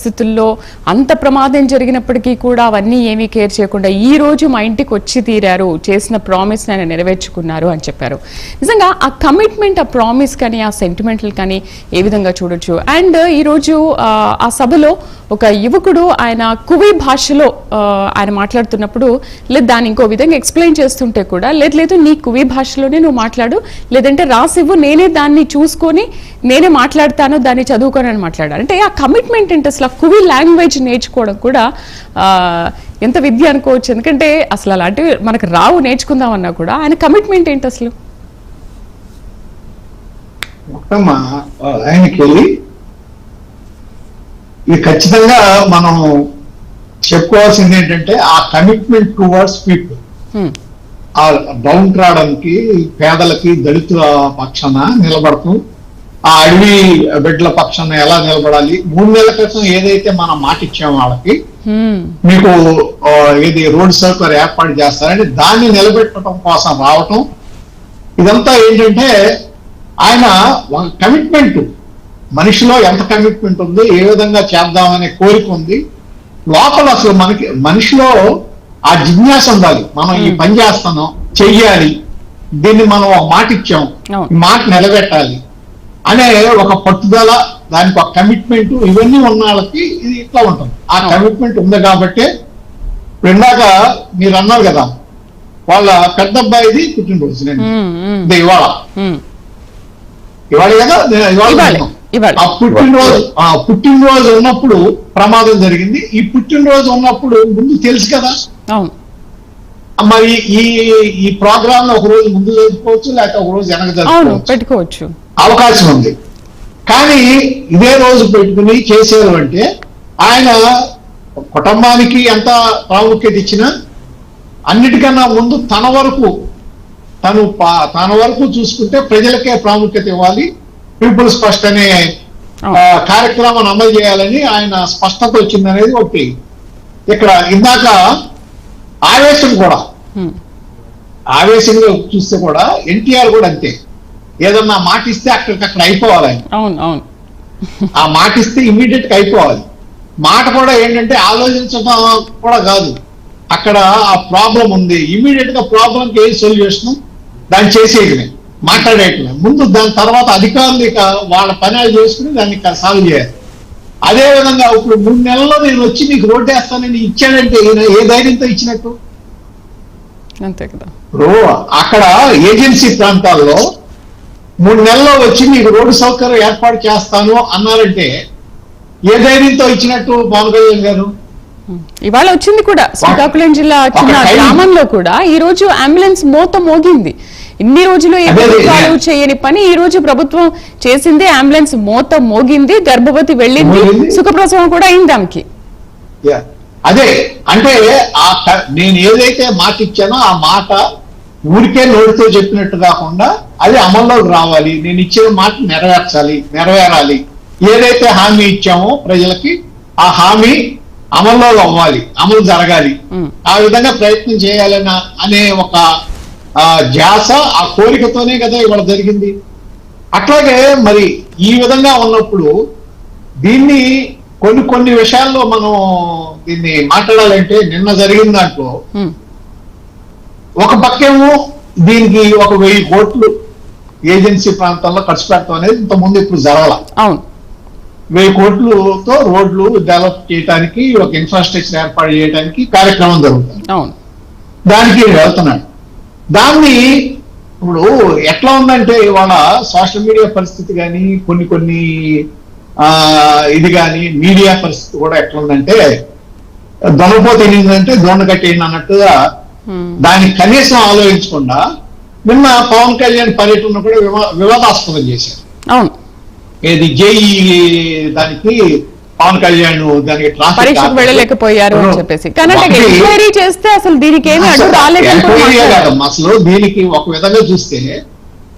పరిస్థితుల్లో అంత ప్రమాదం జరిగినప్పటికీ కూడా అవన్నీ ఏమీ కేర్ చేయకుండా ఈ రోజు మా ఇంటికి వచ్చి తీరారు, చేసిన ప్రామిస్ ఆయన నెరవేర్చుకున్నారు అని చెప్పారు. నిజంగా ఆ కమిట్మెంట్, ఆ ప్రామిస్ కానీ ఆ సెంటిమెంటల్ కానీ ఏ విధంగా చూడొచ్చు? అండ్ ఈరోజు ఆ సభలో ఒక యువకుడు ఆయన కువి భాషలో ఆయన మాట్లాడుతున్నప్పుడు లేదు దాన్ని ఇంకో విధంగా ఎక్స్ప్లెయిన్ చేస్తుంటే కూడా లేదు నీ కువి భాషలోనే నువ్వు మాట్లాడు, లేదంటే రాసివ్వు, నేనే దాన్ని చూసుకొని నేనే మాట్లాడతాను, దాన్ని చదువుకొని అని మాట్లాడారు. అంటే ఆ కమిట్మెంట్ ఏంటి అసలు? కువి లాంగ్వేజ్ నేర్చుకోవడం కూడా ఎంత విద్య అనుకోవచ్చు, ఎందుకంటే అసలు అలాంటివి మనకు రావు, నేర్చుకుందామన్నా కూడా ఆయన కమిట్మెంట్ ఏంటి అసలు? ఇది ఖచ్చితంగా మనం చెప్పుకోవాల్సింది ఏంటంటే ఆ కమిట్మెంట్ టువర్డ్స్ పీపుల్, ఆ డౌన్ రావడానికి, పేదలకి, దళితుల పక్షాన నిలబడుతూ ఆ అడవి బిడ్డల పక్షాన ఎలా నిలబడాలి. 3 నెలల క్రితం ఏదైతే మనం మాట ఇచ్చామో వాళ్ళకి, మీకు ఏది రోడ్ సౌకర్యం ఏర్పాటు చేస్తారని దాన్ని నిలబెట్టడం కోసం రావటం, ఇదంతా ఏంటంటే ఆయన ఒక కమిట్మెంట్, మనిషిలో ఎంత కమిట్మెంట్ ఉంది, ఏ విధంగా చేద్దామనే కోరిక ఉంది లోపల. అసలు మనిషిలో ఆ జిజ్ఞాస ఉండాలి. మనం ఈ పని చేస్తున్నాం, చెయ్యాలి, దీన్ని మనం ఒక మాట ఇచ్చాం, ఈ మాట నిలబెట్టాలి అనే ఒక పట్టుదల, దానికి ఒక కమిట్మెంట్, ఇవన్నీ ఉన్న వాళ్ళకి ఇది ఇట్లా ఉంటుంది. ఆ కమిట్మెంట్ ఉంది కాబట్టి ఇందాక మీరు అన్నారు కదా, వాళ్ళ పెద్ద అబ్బాయిది పుట్టినరోజు, నేను ఇవాళ కదా, ఆ పుట్టినరోజు ఉన్నప్పుడు ప్రమాదం జరిగింది. ఈ పుట్టినరోజు ఉన్నప్పుడు ముందు తెలుసు కదా, మరి ఈ ప్రోగ్రామ్ లో ఒక రోజు ముందు జరుపుకోవచ్చు, లేకపోతే ఒక రోజు వెనక పెట్టుకోవచ్చు, అవకాశం ఉంది. కానీ ఇదే రోజు పెట్టుకుని చేశారు అంటే ఆయన కుటుంబానికి ఎంత ప్రాముఖ్యత ఇచ్చినా అన్నిటికన్నా ముందు తన వరకు చూసుకుంటే ప్రజలకే ప్రాముఖ్యత ఇవ్వాలి, పీపుల్స్ ఫస్ట్ అనే కార్యక్రమాన్ని అమలు చేయాలని ఆయన స్పష్టత వచ్చిందనేది ఒకటి. ఇక్కడ ఇందాక ఆవేశంగా చూస్తే కూడా ఎన్టీఆర్ కూడా అంతే, ఏదన్నా మాట ఇస్తే అక్కడికక్కడ అయిపోవాలి. ఆ మాట ఇస్తే ఇమీడియట్ గా అయిపోవాలి. మాట కూడా ఏంటంటే ఆలోచించడం కూడా కాదు, అక్కడ ఆ ప్రాబ్లం ఉంది, ఇమీడియట్ గా ప్రాబ్లంకి ఏ సొల్యూషన్ దాన్ని చేసేయడమే, మాట్లాడేయటమే ముందు. దాని తర్వాత అధికారులు ఇక వాళ్ళ పనులు చేసుకుని దాన్ని సాల్వ్ చేయాలి. అదే విధంగా ఇప్పుడు 3 నెలల్లో నేను వచ్చి నీకు రోడ్డు వేస్తానని ఇచ్చాడంటే ఏ ధైర్యంతో ఇచ్చినట్టు? అంతే కదా. ఇప్పుడు అక్కడ ఏజెన్సీ ప్రాంతాల్లో 3 నెలల్లో వచ్చి నీకు రోడ్డు సౌకర్యం ఏర్పాటు చేస్తాను అన్నారంటే ఏ ధైర్యంతో ఇచ్చినట్టు పవన్ కళ్యాణ్ గారు? ఇవాళ వచ్చింది కూడా శ్రీకాకుళం జిల్లా చిన్న గ్రామంలో కూడా ఈ రోజు అంబులెన్స్ మోత మోగింది. ఇన్ని రోజులు ఏ ప్రభుత్వాలు చేయని పని ఈ రోజు ప్రభుత్వం చేసింది. అంబులెన్స్ మోత మోగింది, గర్భవతి వెళ్ళింది, సుఖప్రసవం కూడా అయింది ఆమెకి. అదే అంటే నేను ఏదైతే మాట ఇచ్చానో ఆ మాట ఊరికే నోటితో చెప్పినట్టు కాకుండా అది అమల్లోకి రావాలి. నేను ఇచ్చిన మాట నెరవేరాలి. ఏదైతే హామీ ఇచ్చామో ప్రజలకి ఆ హామీ అమల్లో అవ్వాలి, అమలు జరగాలి. ఆ విధంగా ప్రయత్నం చేయాలని అనే ఒక ధ్యాస, ఆ కోరికతోనే కదా ఇవాళ జరిగింది. అట్లాగే మరి ఈ విధంగా ఉన్నప్పుడు దీన్ని కొన్ని విషయాల్లో మనం దీన్ని మాట్లాడాలంటే నిన్న జరిగిన దాంట్లో ఒక పక్కేమో దీనికి 1000 కోట్లు ఏజెన్సీ ప్రాంతాల్లో ఖర్చు పెట్టడం అనేది ఇంతకుముందు ఇప్పుడు జరగాల. 1000 కోట్లతో రోడ్లు డెవలప్ చేయడానికి, ఒక ఇన్ఫ్రాస్ట్రక్చర్ ఏర్పాటు చేయడానికి కార్యక్రమం జరుగుతుంది. దానికి వెళ్తున్నాడు. దాన్ని ఇప్పుడు ఎట్లా ఉందంటే ఇవాళ సోషల్ మీడియా పరిస్థితి కానీ, కొన్ని ఇది కానీ మీడియా పరిస్థితి కూడా ఎట్లా ఉందంటే దొంగపోతే ఏంటంటే దొండ కట్టేయండి అన్నట్టుగా దాన్ని కనీసం ఆలోచించకుండా నిన్న పవన్ కళ్యాణ్ పర్యటన కూడా వివాదాస్పదం చేశారు. ఏది జేఈ దానికి పవన్ కళ్యాణ్ దానికి పరీక్షకు వెళ్ళలేకపోయారు అని చెప్పేసి అసలు దీనికి ఒక విధంగా చూస్తే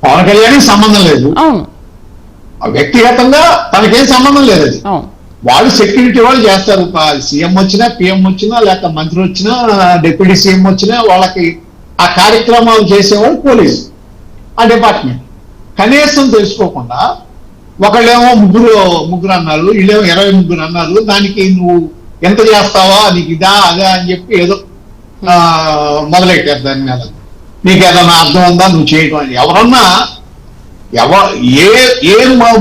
పవన్ కళ్యాణ్ సంబంధం లేదు, వ్యక్తిగతంగా తనకేం సంబంధం లేదు. అది వాళ్ళు సెక్యూరిటీ వాళ్ళు చేస్తారు. సీఎం వచ్చినా, పిఎం వచ్చినా, లేక మంత్రి వచ్చినా, డిప్యూటీ సీఎం వచ్చినా వాళ్ళకి ఆ కార్యక్రమాలు చేసేవాళ్ళు పోలీసు, ఆ డిపార్ట్మెంట్. కనీసం తెలుసుకోకుండా ఒకళ్ళేమో ముగ్గురు అన్నారు, వీళ్ళేమో 23 అన్నారు. దానికి నువ్వు ఎంత చేస్తావా, నీకు ఇదా అదా అని చెప్పి ఏదో మొదలెట్టారు దాని మీద. నీకు ఏదైనా అర్థం ఉందా నువ్వు చేయటం అని. ఎవరన్నా ఏ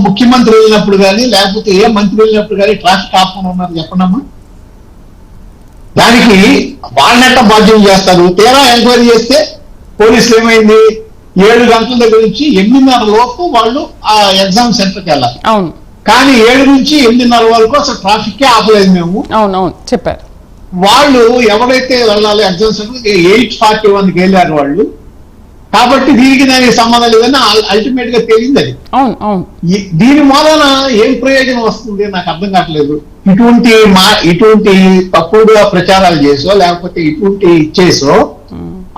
ముఖ్యమంత్రి వెళ్ళినప్పుడు కానీ లేకపోతే ఏ మంత్రి వెళ్ళినప్పుడు కానీ ట్రాఫిక్ ఆపకుండా ఉన్నారు చెప్పండమ్మా. దానికి వాళ్ళనట్ట బాధ్యం చేస్తారు. తీరా ఎంక్వైరీ చేస్తే పోలీసులు ఏమైంది, 7 గంటల దగ్గర నుంచి 8:30 లోపు వాళ్ళు ఆ ఎగ్జామ్ సెంటర్కి వెళ్ళాలి. అవును. కానీ 7 నుంచి 8:30 వరకు అసలు ట్రాఫిక్ ఆపలేదు మేము. అవునవును చెప్పారు. వాళ్ళు ఎవరైతే వెళ్ళాలి ఎగ్జామ్ సెంటర్ 8:41కి వెళ్ళారు వాళ్ళు. కాబట్టి దీనికి దానికి సంబంధం లేదని అల్టిమేట్ గా తేలింది అది. అవును అవును. దీని మూలన ఏం ప్రయోజనం వస్తుంది నాకు అర్థం కావట్లేదు. ఇటువంటి తప్పుడుగా ప్రచారాలు చేసో లేకపోతే ఇటువంటి ఇచ్చేసో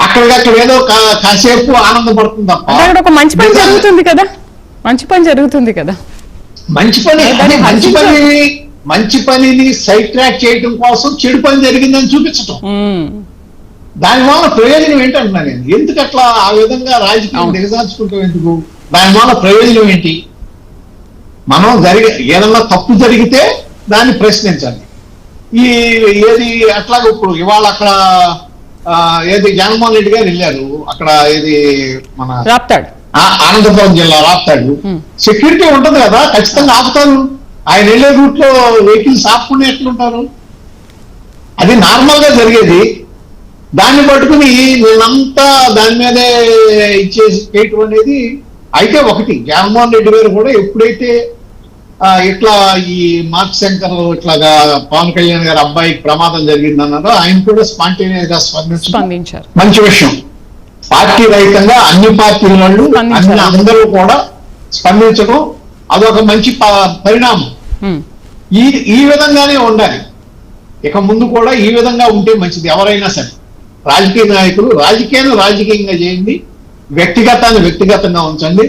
అక్కడికక్కడ ఏదో కాసేపు ఆనందపడుతుంది తప్ప ఒక మంచి పని జరుగుతుంది కదా, మంచి పని జరుగుతుంది కదా. మంచి పనిని సైడ్ ట్రాక్ చేయడం కోసం చెడు పని జరిగిందని చూపించటం, దాని వల్ల ప్రయోజనం ఏంటంటున్నా నేను. ఎందుకు అట్లా ఆ విధంగా రాజకీయం దిగజార్చుకుంటాం ఎందుకు? దాని వల్ల ప్రయోజనం ఏంటి? మనం ఏదన్నా తప్పు జరిగితే దాన్ని ప్రశ్నించాలి. ఏది అట్లాగే ఇప్పుడు ఇవాళ అక్కడ ఏది జగన్మోహన్ రెడ్డి గారు వెళ్ళారు, అక్కడ ఏది మన అనంతపురం జిల్లా రాప్తాడు. సెక్యూరిటీ ఉంటుంది కదా, ఖచ్చితంగా ఆపుతారు. ఆయన వెళ్ళే రూట్ లో వెహికల్స్ ఆపుకుని ఎట్లుంటారు? అది నార్మల్ గా జరిగేది. దాన్ని పట్టుకుని నేనంతా దాని మీదే ఇచ్చేసి చేయటం అనేది అయితే ఒకటి. జగన్మోహన్ రెడ్డి గారు కూడా ఎప్పుడైతే ఇట్లా ఈ మార్క్ శంకర్ ఇట్లాగా పవన్ కళ్యాణ్ గారి అబ్బాయికి ప్రమాదం జరిగిందన్నారో ఆయన కూడా స్పాంటేనియస్ గా స్పందించారు. మంచి విషయం. పార్టీ రహితంగా అన్ని పార్టీల వాళ్ళు అందరూ కూడా స్పందించడం అదొక మంచి పరిణామం. ఈ విధంగానే ఉండాలి. ఇక ముందు కూడా ఈ విధంగా ఉంటే మంచిది. ఎవరైనా సరే రాజకీయ నాయకులు రాజకీయంగా చేయండి, వ్యక్తిగతాన్ని వ్యక్తిగతంగా ఉంచండి.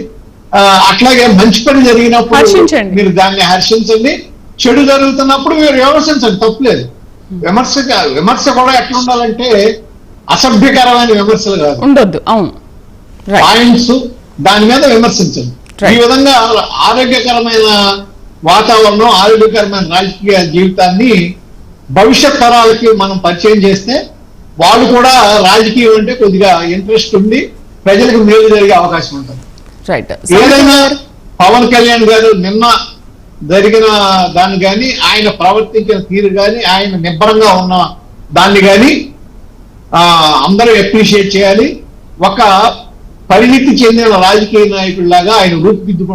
అట్లాగే మంచి పని జరిగినప్పుడు మీరు దాన్ని హర్షించండి, చెడు జరుగుతున్నప్పుడు మీరు విమర్శించండి, తప్పులేదు. విమర్శ కూడా ఎట్లా ఉండాలంటే అసభ్యకరమైన విమర్శలు కాదు, ఉండొద్దు. అవును, పాయింట్స్ దాని మీద విమర్శించండి. ఈ విధంగా ఆరోగ్యకరమైన వాతావరణం, ఆరోగ్యకరమైన రాజకీయ జీవితాన్ని భవిష్యత్ తరాలకి మనం పరిచయం చేస్తే వాళ్ళు కూడా రాజకీయం అంటే కొద్దిగా ఇంట్రెస్ట్ ఉండి ప్రజలకు మేలు జరిగే అవకాశం ఉంటుంది. ఏదైనా పవన్ కళ్యాణ్ గారు నిన్న జరిగిన దాన్ని కానీ, ఆయన ప్రవర్తించిన తీరు కానీ, ఆయన నిబ్బరంగా ఉన్న దాన్ని కానీ అందరూ అప్రిషియేట్ చేయాలి. ఒక పరిణితి చెందిన రాజకీయ నాయకుడిలాగా ఆయన రూపుదిద్దుకు